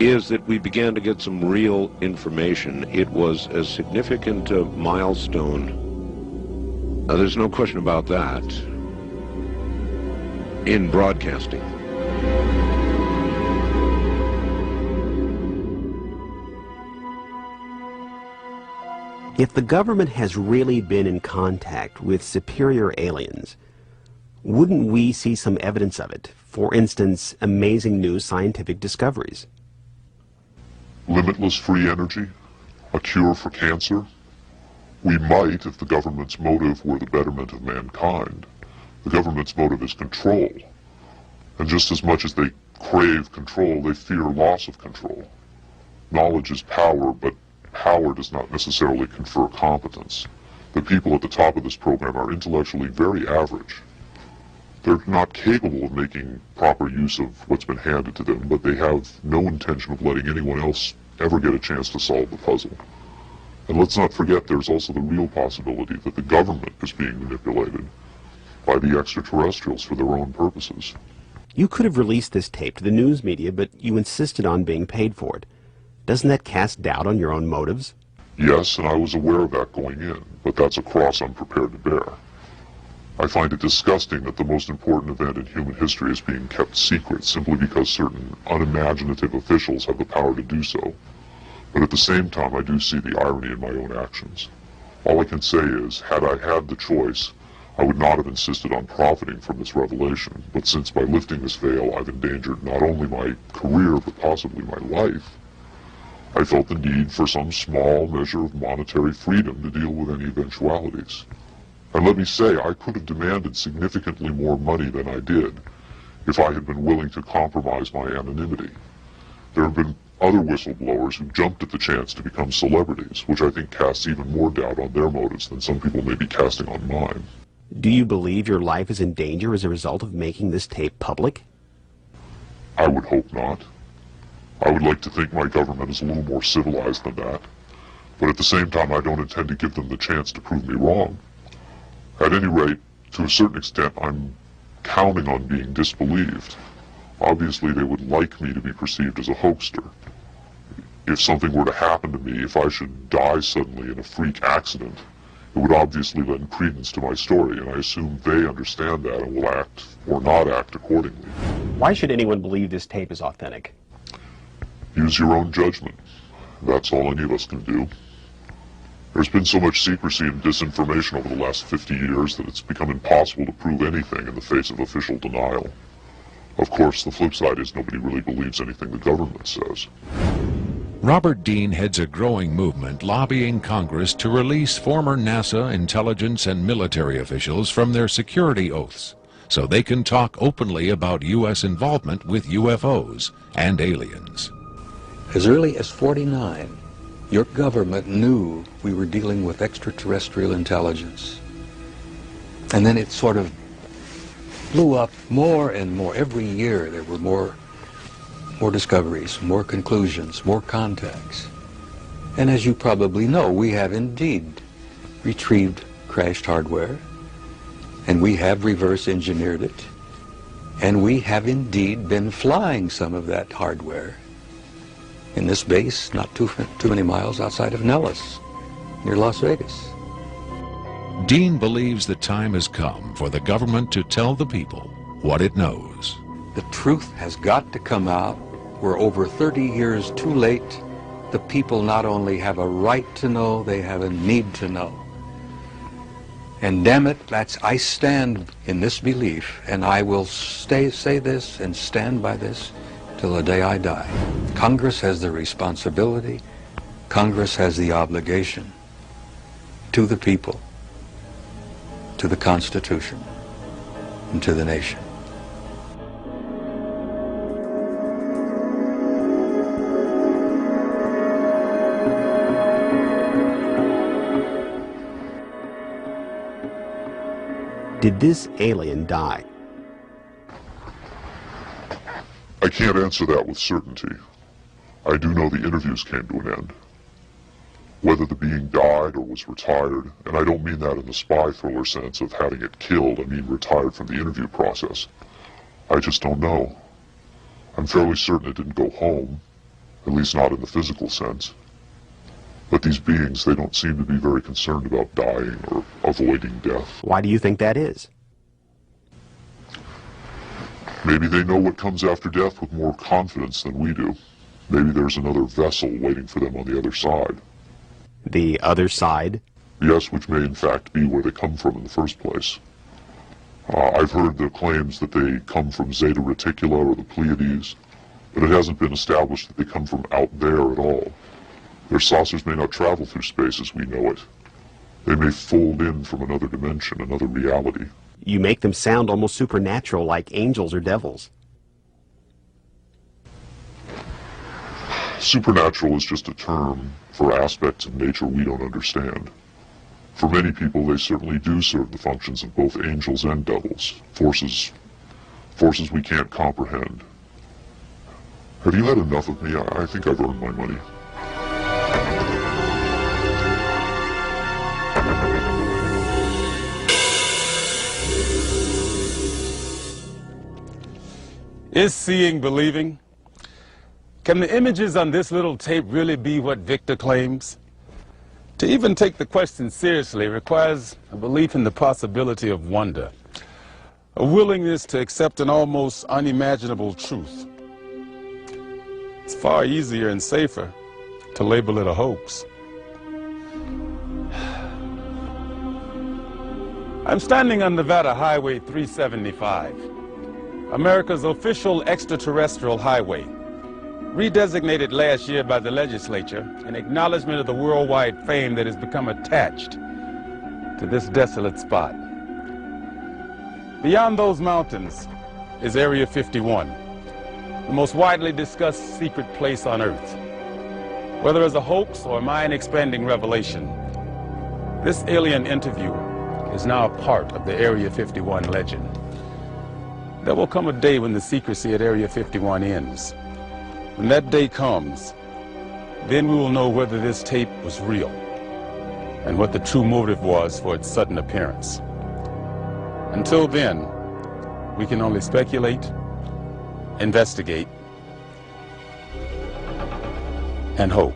is that we began to get some real information. It was a significant milestone. There's no question about that in broadcasting. If the government has really been in contact with superior aliens, wouldn't we see some evidence of it? For instance, amazing new scientific discoveries. Limitless free energy? A cure for cancer? We might if the government's motive were the betterment of mankind. The government's motive is control. And just as much as they crave control, they fear loss of control. Knowledge is power, but power does not necessarily confer competence. The people at the top of this program are intellectually very average. They're not capable of making proper use of what's been handed to them, but they have no intention of letting anyone else ever get a chance to solve the puzzle. And let's not forget there's also the real possibility that the government is being manipulated by the extraterrestrials for their own purposes. You could have released this tape to the news media, but you insisted on being paid for it. Doesn't that cast doubt on your own motives? Yes, and I was aware of that going in, but that's a cross I'm prepared to bear. I find it disgusting that the most important event in human history is being kept secret simply because certain unimaginative officials have the power to do so. But at the same time, I do see the irony in my own actions. All I can say is, had I had the choice, I would not have insisted on profiting from this revelation. But since by lifting this veil, I've endangered not only my career, but possibly my life, I felt the need for some small measure of monetary freedom to deal with any eventualities. And let me say, I could have demanded significantly more money than I did if I had been willing to compromise my anonymity. There have been other whistleblowers who jumped at the chance to become celebrities, which I think casts even more doubt on their motives than some people may be casting on mine. Do you believe your life is in danger as a result of making this tape public? I would hope not. I would like to think my government is a little more civilized than that. But at the same time, I don't intend to give them the chance to prove me wrong. At any rate, to a certain extent, I'm counting on being disbelieved. Obviously, they would like me to be perceived as a hoaxer. If something were to happen to me, if I should die suddenly in a freak accident, it would obviously lend credence to my story, and I assume they understand that and will act or not act accordingly. Why should anyone believe this tape is authentic? Use your own judgment. That's all any of us can do. There's been so much secrecy and disinformation over the last 50 years that it's become impossible to prove anything in the face of official denial. Of course, the flip side is nobody really believes anything the government says. Robert Dean heads a growing movement lobbying Congress to release former NASA intelligence and military officials from their security oaths so they can talk openly about U.S. involvement with UFOs and aliens. As early as '49, your government knew we were dealing with extraterrestrial intelligence. And then it sort of blew up more and more. Every year there were more discoveries, more conclusions, more contacts. And as you probably know, we have indeed retrieved crashed hardware, and we have reverse engineered it, and we have indeed been flying some of that hardware in this base not too many miles outside of Nellis, near Las Vegas. Dean believes the time has come for the government to tell the people what it knows. The truth has got to come out. We're over 30 years too late. The people not only have a right to know, they have a need to know. And damn it, I stand in this belief, and I will say this and stand by this till the day I die. Congress has the responsibility, Congress has the obligation to the people, to the Constitution, and to the nation. Did this alien die? I can't answer that with certainty. I do know the interviews came to an end. Whether the being died or was retired, and I don't mean that in the spy thriller sense of having it killed, I mean retired from the interview process. I just don't know. I'm fairly certain it didn't go home, at least not in the physical sense. But these beings, they don't seem to be very concerned about dying or avoiding death. Why do you think that is? Maybe they know what comes after death with more confidence than we do. Maybe there's another vessel waiting for them on the other side. The other side? Yes, which may in fact be where they come from in the first place. I've heard the claims that they come from Zeta Reticula or the Pleiades, but it hasn't been established that they come from out there at all. Their saucers may not travel through space as we know it. They may fold in from another dimension, another reality. You make them sound almost supernatural, like angels or devils. Supernatural is just a term for aspects of nature we don't understand. For many people, they certainly do serve the functions of both angels and devils, forces we can't comprehend. Have you had enough of me? I think I've earned my money. Is seeing believing? Can the images on this little tape really be what Victor claims? To even take the question seriously requires a belief in the possibility of wonder, a willingness to accept an almost unimaginable truth. It's far easier and safer to label it a hoax. I'm standing on Nevada Highway 375. America's official extraterrestrial highway, redesignated last year by the legislature in acknowledgement of the worldwide fame that has become attached to this desolate spot. Beyond those mountains is Area 51, the most widely discussed secret place on Earth. Whether as a hoax or mind-expanding revelation, this alien interviewer is now a part of the Area 51 legend. There will come a day when the secrecy at Area 51 ends. When that day comes, then we will know whether this tape was real and what the true motive was for its sudden appearance. Until then, we can only speculate, investigate, and hope.